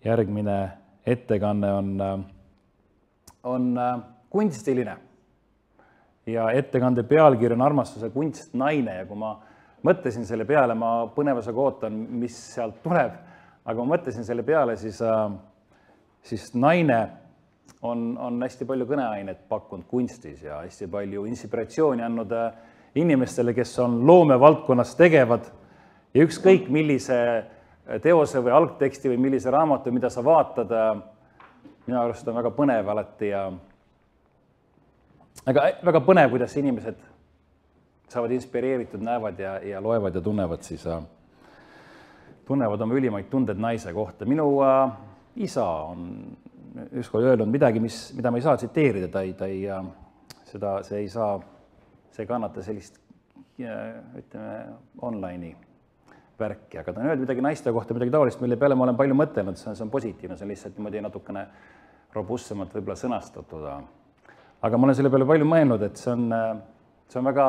Järgmine ettekanne on kunstiline ja ettekande pealkiri on Armastuse kunst naine ja kui ma mõtlesin selle peale, ma põnevusega ootan, mis sealt tuleb, aga ma mõtlesin selle peale, siis naine on hästi palju kõneainet pakkunud kunstis ja hästi palju inspiratsiooni andnud inimestele, kes on loomevaldkonnas tegevad ja ükskõik millise teose või algteksti või millise raamatu, mida sa vaatad, minu arust on väga põnev alati ja väga põnev, kuidas inimesed saavad inspireeritud, näevad ja loevad ja tunnevad oma ülimaid tunded naise kohta. Minu isa on ükskord öelnud midagi, mida ma ei saa tsiteerida, see ei kannata sellist, ütleme, online'i värki, aga ta on öelnud midagi naiste kohta, midagi taolist, mille peale ma olen palju mõtelnud, see on positiivne, see on lihtsalt niimoodi natukene robustsemalt võib-olla sõnastatud. Aga ma olen selle peale palju mõelnud, et see on väga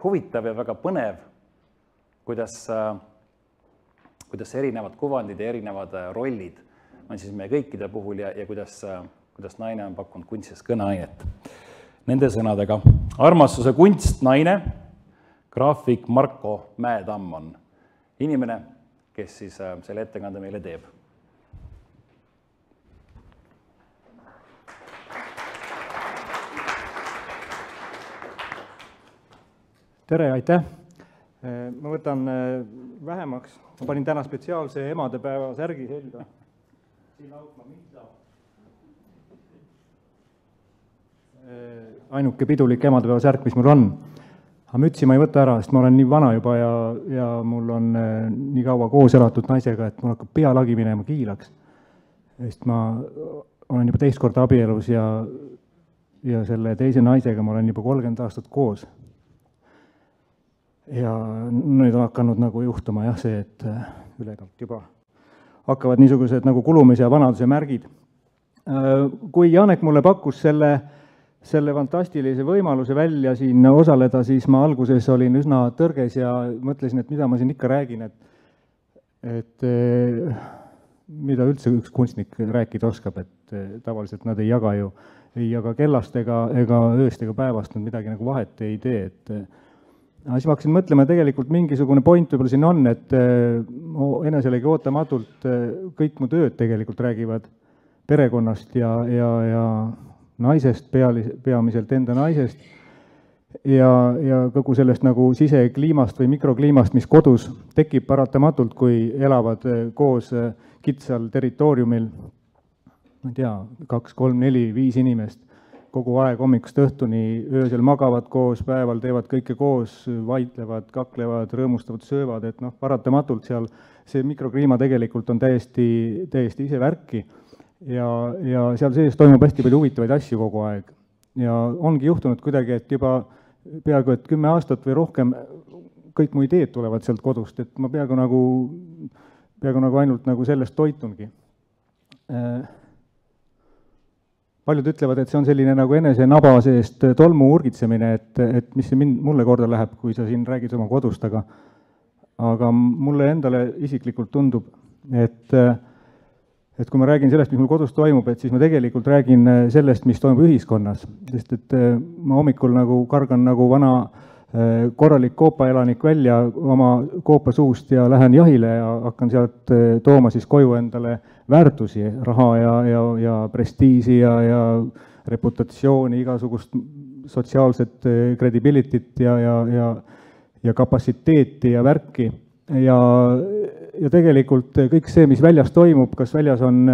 huvitav ja väga põnev, kuidas erinevad kuvandid ja erinevad rollid on siis meie kõikide puhul ja kuidas naine on pakkunud kunstis kõneainet. Nende sõnadega Armastuse kunst naine, graafik Marko Mäetamm on inimene, kes siis selle ettekande meile teeb. Tere, aitäh! Ma võtan vähemaks. Ma panin täna spetsiaalse emadepäeva särgi selga. Siin lautma mida. Ainuke pidulik emadepäeva särk, mis mul on. Aga mütsi ma ei võta ära, sest ma olen nii vana juba ja mul on nii kaua koos elatud naisega, et mul hakkab pealagi minema kiilaks. Sest ma olen juba teist korda abielus ja selle teise naisega ma olen juba 30 aastat koos. Ja nüüd on hakanud nagu juhtuma see, et ülekalt juba hakkavad niisugused nagu kulumise ja vanaduse märgid. Kui Janek mulle pakkus selle fantastilise võimaluse välja siin osaleda, siis ma alguses olin üsna tõrges ja mõtlesin, et mida ma siin ikka räägin, et mida üldse üks kunstnik rääkida oskab, et tavaliselt nad ei jaga kellast ega ööst ega päevast, nad midagi nagu vahet ei tee, et siis ma hakkasin mõtlema, tegelikult mingisugune point võib-olla siin on, et eneselegi ootamatult kõik mu tööd tegelikult räägivad perekonnast ja naisest, peamiselt enda naisest ja kogu sellest nagu sisekliimast või mikrokliimast, mis kodus tekib paratamatult, kui elavad koos kitsal territooriumil, ma ei tea, 2, 3, 4, 5 inimest, kogu aeg hommikust õhtuni, öösel magavad koos, päeval teevad kõike koos, vaidlevad, kaklevad, rõõmustavad, söövad, et paratamatult seal see mikrokliima tegelikult on täiesti ise värki ja seal sees toimub hästi palju huvitavaid asju kogu aeg. Ja ongi juhtunud kuidagi, et juba peaaegu 10 aastat või rohkem kõik mu ideed tulevad sealt kodust, et ma peaaegu nagu ainult nagu sellest toitungi. Paljud ütlevad, et see on selline nagu enese naba seest tolmu urgitsemine, et mis see mulle korda läheb, kui sa siin räägid oma kodust, aga mulle endale isiklikult tundub, et kui ma räägin sellest, mis mul kodus toimub, et siis ma tegelikult räägin sellest, mis toimub ühiskonnas, sest et ma hommikul nagu kargan nagu vana korralik koopaelanik välja oma koopa suust ja lähen jahile ja hakkan sealt tooma siis koju endale väärtusi, raha ja prestiisi ja reputatsiooni, igasugust sotsiaalset credibility't ja kapatsiteeti ja värki. Ja tegelikult kõik see, mis väljas toimub, kas väljas on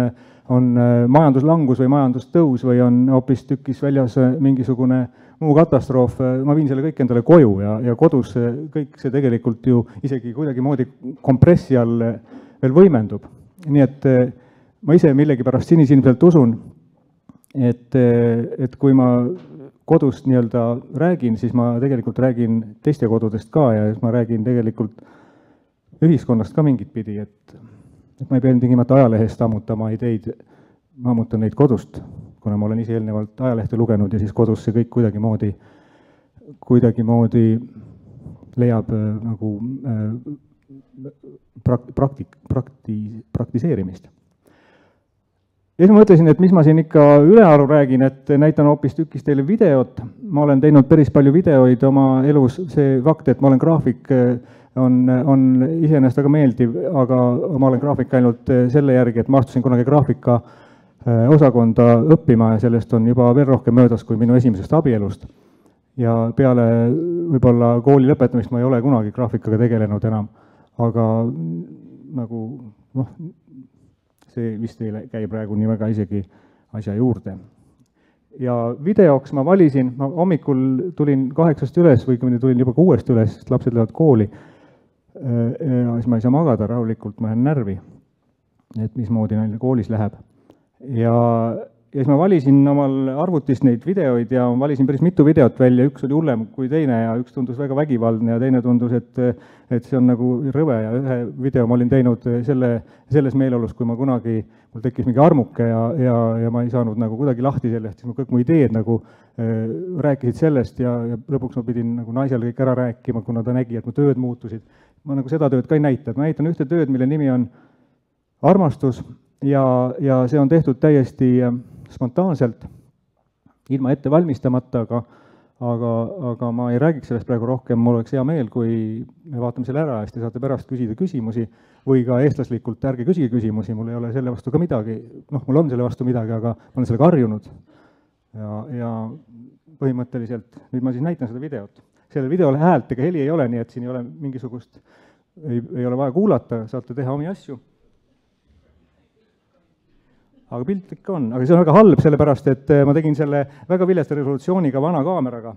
majanduslangus või majandustõus või on hoopis tükis väljas mingisugune muu katastroof, ma viin selle kõik endale koju ja kodus kõik see tegelikult ju isegi kuidagi moodi kompressi all veel võimendub. Nii et ma ise millegipärast sinisilmselt usun, et kui ma kodust nii-öelda räägin, siis ma tegelikult räägin teiste kodudest ka ja ma räägin tegelikult ühiskonnast ka mingit pidi, et ma ei pea tingimata ajalehest ammutama ideid, ma ammutan neid kodust, kuna ma olen ise eelnevalt ajalehte lugenud ja siis kodus see kõik kuidagimoodi leiab nagu praktiseerimist. ja siis ma mõtlesin, et mis ma siin ikka ülearu räägin, et näitan hoopis tükis teile videot. Ma olen teinud päris palju videoid oma elus, see fakt, et ma olen graafik, on iseenesest väga meeldiv, aga ma olen graafik ainult selle järgi, et ma astusin kunagi graafika osakonda õppima ja sellest on juba veel rohkem möödas kui minu esimesest abielust. Ja peale võib-olla kooli lõpetamist ma ei ole kunagi graafikaga tegelenud enam, aga nagu see vist ei käi praegu nii väga isegi asja juurde. Ja videoks ma valisin, ma hommikul tulin 8 üles või kui tulin juba 6 üles, sest lapsed lähevad kooli. Ja siis ma ei saa magada rahulikult, ma lähen närvi, et mismoodi neil koolis läheb. Ja siis ma valisin omal arvutist neid videoid ja valisin päris mitu videot välja, üks oli hullem kui teine ja üks tundus väga vägivaldne ja teine tundus, et see on nagu rõve ja ühe video ma olin teinud selles meeleolus, kui ma kunagi, mul tekkis mingi armuke ja ma ei saanud nagu kuidagi lahti sellest, siis kõik mu ideed nagu rääkisid sellest ja lõpuks ma pidin nagu naisele kõik ära rääkima, kuna ta nägi, et mu tööd muutusid. Ma nagu seda tööd ka ei näita, ma näitan ühte tööd, mille nimi on armastus ja see on tehtud täiesti spontaanselt, ilma ette valmistamata, aga ma ei räägiks sellest praegu rohkem, mul oleks hea meel, kui me vaatame selle ära ja siis te saate pärast küsida küsimusi või ka eestlaslikult ärge küsige küsimusi, mul ei ole selle vastu ka midagi, mul on selle vastu midagi, aga ma olen sellega harjunud. Ja põhimõtteliselt, nüüd ma siis näitan seda videot. Sellel videol häält ega heli ei ole, nii et siin ei ole mingisugust, ei ole vaja kuulata, saate teha omi asju. Aga pilt ikka on, aga see on väga halb, sellepärast, et ma tegin selle väga viljasta resolutsiooniga vana kaameraga.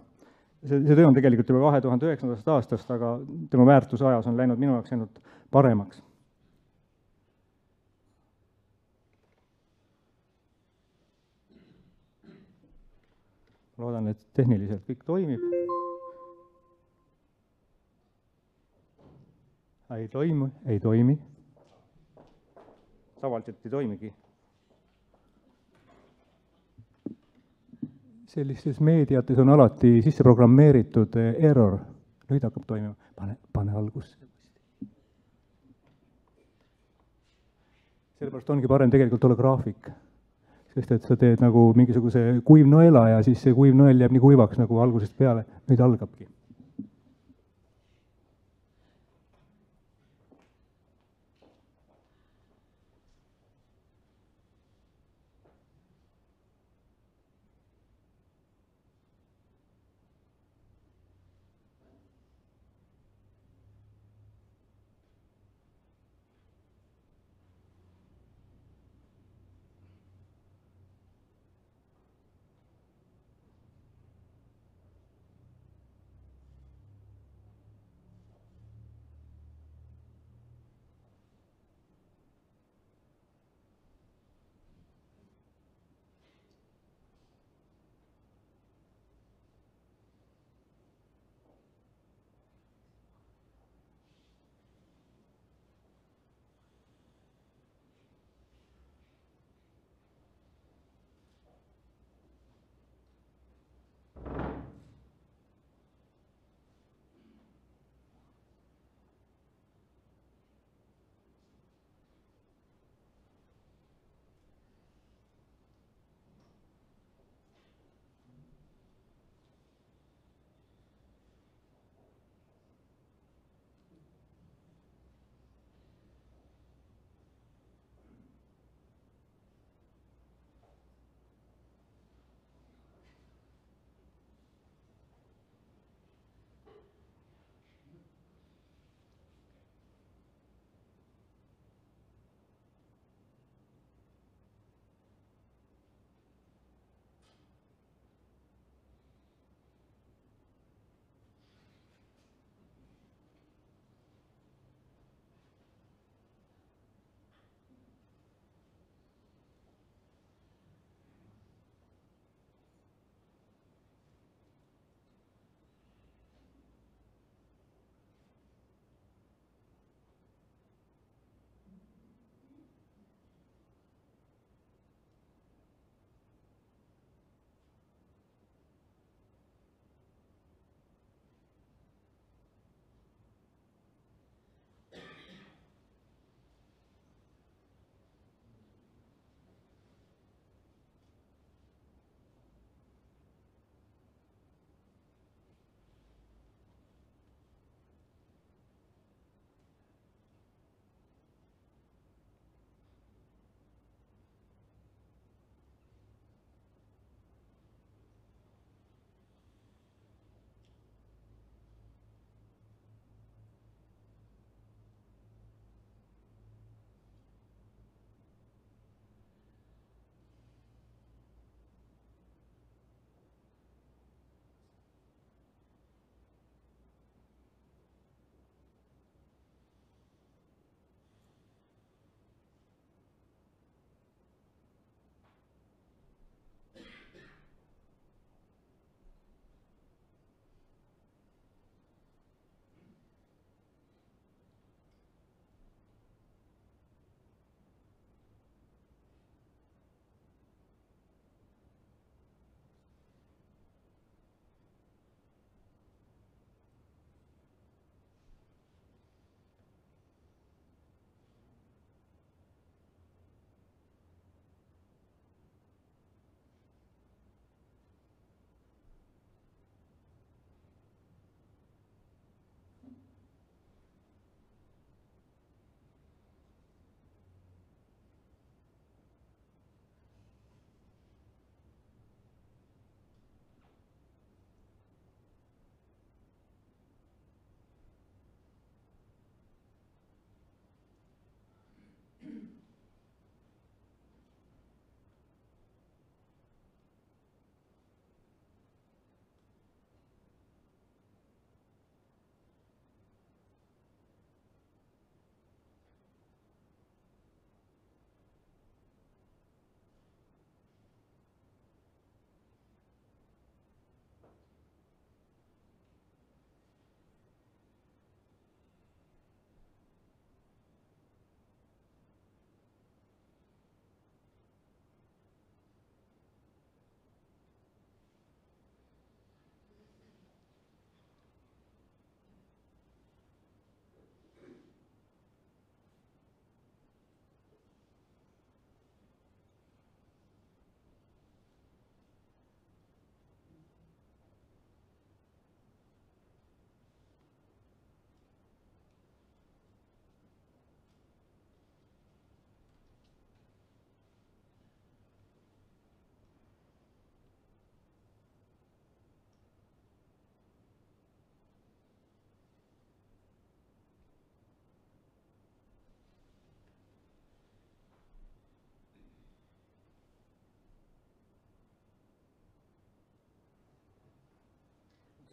See töö on tegelikult juba 2009. aastast, aga tema väärtus ajas on läinud minu jaoks ainult paremaks. Loodan, et tehniliselt kõik toimib. Ei toimi. Tavaliselt ei toimigi. Sellistes meediates on alati sisse programmeeritud error. Nüüd hakkab toimima. Pane algusse. Sellepärast ongi parem tegelikult olla graafik. Sest et sa teed nagu mingisuguse kuivnõela ja siis see kuivnõel jääb nii kuivaks nagu algusest peale. Nüüd algabki.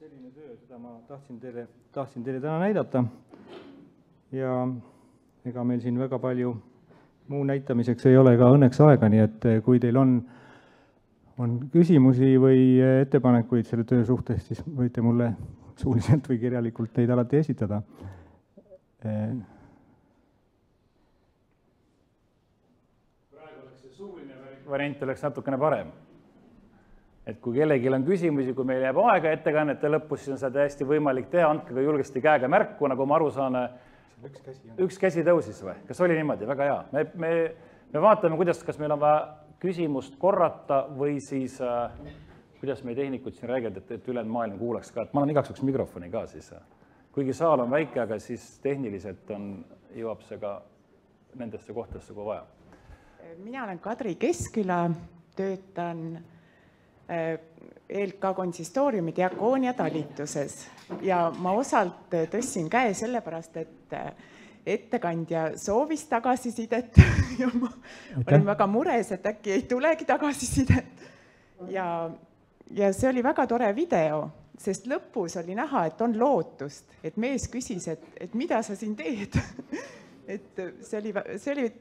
selline töö, seda ma tahtsin teile täna näidata ja ega meil siin väga palju muu näitamiseks ei ole ka õnneks aega, nii et kui teil on küsimusi või ettepanekuid selle töö suhtes, siis võite mulle suuliselt või kirjalikult neid alati esitada. Praegu oleks see suuline variant oleks natukene parem. Et kui kellelgi on küsimusi, kui meil jääb aega ettekannete lõpus, siis on seda täiesti võimalik teha, andke ka julgesti käega märku, nagu ma aru saan, üks käsi tõusis või? Kas oli niimoodi? Väga hea. Me vaatame, kas meil on vaja küsimust korrata või siis, kuidas meie tehnikud siin räägivad, et ülejäänud maailm kuulaks ka, et ma olen igaks juhuks mikrofoni ka siis. Kuigi saal on väike, aga siis tehniliselt jõuab see ka nendesse kohtadesse, kui vaja. Mina olen Kadri Keskküla, töötan ELK konsistooriumi diakoonia talituses ja ma osalt tõstsin käe sellepärast, et ettekandja soovis tagasisidet ja ma olin väga mures, et äkki ei tulegi tagasisidet. Ja see oli väga tore video, sest lõpus oli näha, et on lootust, et mees küsis, et mida sa siin teed. Et see oli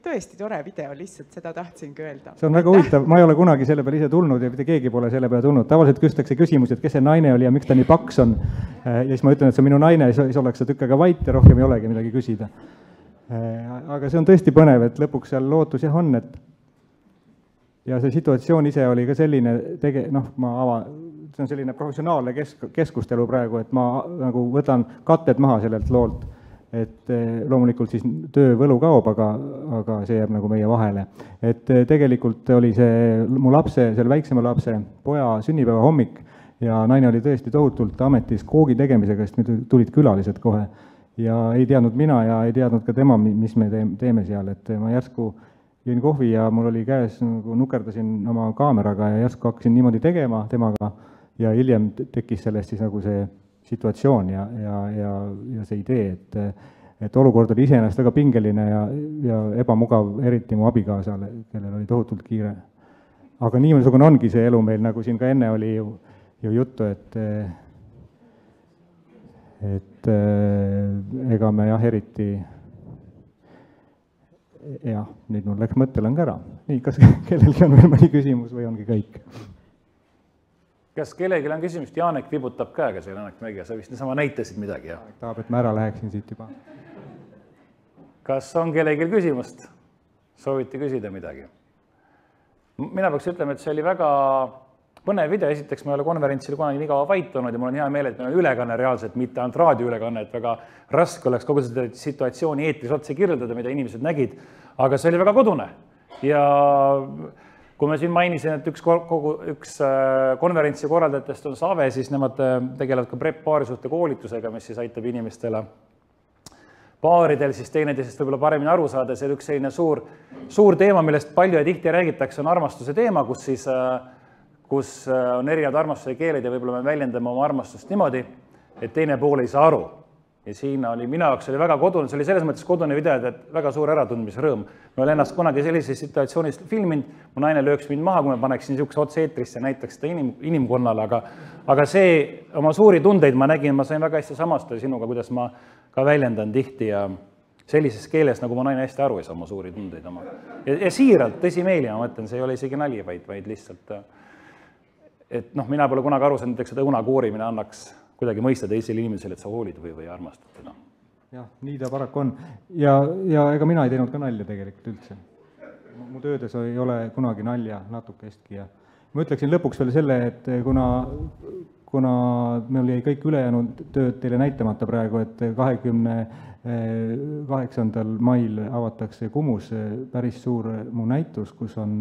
tõesti tore video, lihtsalt seda tahtsingi öelda. See on väga huvitav, ma ei ole kunagi selle peale ise tulnud ja mitte keegi pole selle peale tulnud. Tavaliselt küsitakse küsimus, et kes see naine oli ja miks ta nii paks on. Ja siis ma ütlen, et see on minu naine ja siis ollakse tükk aega vait ja rohkem ei olegi midagi küsida. Aga see on tõesti põnev, et lõpuks seal lootus jah on, et ja see situatsioon ise oli ka selline, see on selline professionaalne keskustelu praegu, et ma nagu võtan katted maha sellelt loolt. Et loomulikult siis töö võlu kaob, aga see jääb nagu meie vahele. Et tegelikult oli see mu lapse, selle väiksema lapse poja sünnipäeva hommik ja naine oli tõesti tohutult ametis koogi tegemisega, sest nüüd tulid külalised kohe ja ei teadnud mina ja ei teadnud ka tema, mis me teeme seal. Et ma järsku jõin kohvi ja mul oli käes, nagu nukerdasin oma kaameraga ja järsku hakkasin niimoodi tegema temaga ja hiljem tekkis sellest siis nagu see situatsioon ja see idee, et olukord oli iseenesest väga pingeline ja ebamugav, eriti mu abikaasale, kellel oli tohutult kiire. Aga niisugune ongi see elu meil, nagu siin ka enne oli ju juttu, et ega me jah, eriti jah, nüüd mul läks mõttelang ära. Nii, kas kellelgi on veel mõni küsimus või ongi kõik? Kas kellelgi on küsimust? Jaanek vibutab käega seal Janek Mägi, sa vist niisama näitasid midagi, jah? Tahab, et ma ära läheksin siit juba. Kas on kellelgi küsimust? Soovite küsida midagi? Mina peaks ütlema, et see oli väga põnev video. Esiteks ma ei ole konverentsil kunagi nii kaua vait olnud ja mul on hea meel, et meil on ülekanne reaalselt, mitte ainult raadioülekanne, et väga raske oleks kogu seda situatsiooni eetris otse kirjeldada, mida inimesed nägid, aga see oli väga kodune ja kui ma siin mainisin, et üks konverentsi korraldajatest on Save, siis nemad tegelevad ka PrEP-paarisuhte koolitusega, mis siis aitab inimestele paaridel siis teineteisest võib-olla paremini aru saada. See on üks selline suur teema, millest palju ja tihti räägitakse, on armastuse teema, kus on erinevad armastuse keeled ja võib-olla me väljendame oma armastust niimoodi, et teine pool ei saa aru. Ja siin oli, minu jaoks oli väga kodune, see oli selles mõttes kodune video, et väga suur äratundmise rõõm. Ma olen ennast kunagi sellises situatsioonis filminud, mu naine lööks mind maha, kui ma paneksin niisuguse otse-eetrisse ja näitaks seda inimkonnale, aga see oma suuri tundeid ma nägin, ma sain väga hästi samastada sinuga, kuidas ma ka väljendan tihti ja sellises keeles, nagu mu naine hästi aru ei saa oma suuri tundeid oma. Ja siiralt, tõsimeeli, ma mõtlen, see ei ole isegi nali, vaid lihtsalt, et mina pole kunagi aru saanud, et õunakuurimine annaks kuidagi mõista teisele inimesele, et sa hoolid või armastad teda. Jah, nii ta paraku on. Ja ega mina ei teinud ka nalja tegelikult üldse. Mu töödes ei ole kunagi nalja natukestki ja ma ütleksin lõpuks veel selle, et kuna meil jäi kõik ülejäänud tööd teile näitamata praegu, et 28. mail avatakse Kumus päris suur mu näitus, kus on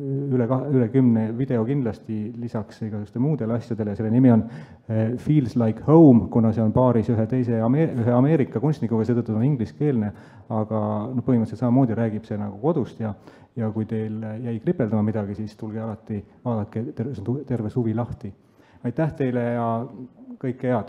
üle 10 video kindlasti lisaks igasuguste muudele asjadele. Selle nimi on Feels Like Home, kuna see on paaris ühe Ameerika kunstnikuga, seetõttu on ingliskeelne, aga põhimõtteliselt samamoodi räägib see nagu kodust ja kui teil jäi kripeldama midagi, siis tulge alati, vaadake terve suvi lahti. Aitäh teile ja kõike head!